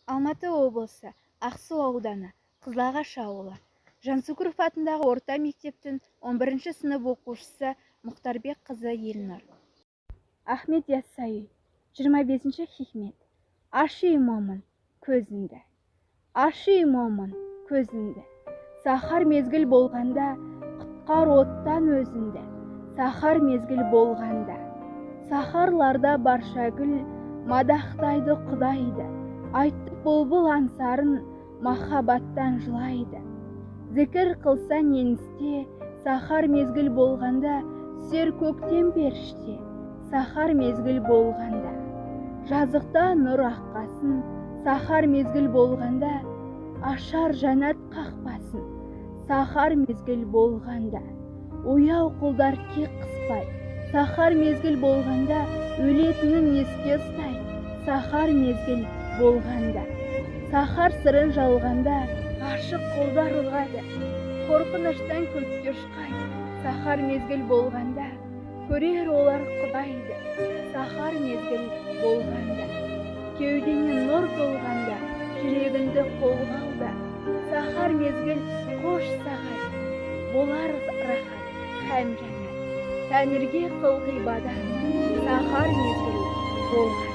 Алматы облысы Ақсу ауданы Қызылағаш ауылы. Жансүгіров атындағы орта мектептің 11-ші сынып оқушысы Мұхтарбек қызы Елнұр. Ахмет Яссауи, 25-ші хикмет. Ашы имамын көзіңді, ашы имамын көзіңді. Сахар мезгіл болғанда, құтқар оттан өзіңді. Сахар мезгіл болғанда, сахарларда барша гүл, мадақтайды Құдайды. Айтты бұлбұл аңсарын, махаббаттан жылайды. Зікір қылса неністе, сахар мезгіл болғанда, түсер көктем періште. Сахар мезгіл болғанда, жазықта нұр аққасын. Сахар мезгіл болғанда, ашар жанат қақпасын. Сахар мезгіл болғанда, ояу құлдар кек қыспай. Сахар мезгіл болғанда, өлетінін еске ұстай. Сахар мезгіл болғанда, сахар сырын жалғанда, ғашық құлдар ұлғады, қорқыныштан көкке ұшқай. Сахар мезгіл болғанда, көрер олар Құдайды. Сахар мезгіл болғанда, кеудеңе нұр толғанда, жүрегіңді қолға алда. Сахар мезгіл қош сағат, болар рахат һәм жәннат. Тәңірге қыл ғибадат, сахар мезгіл болғанда.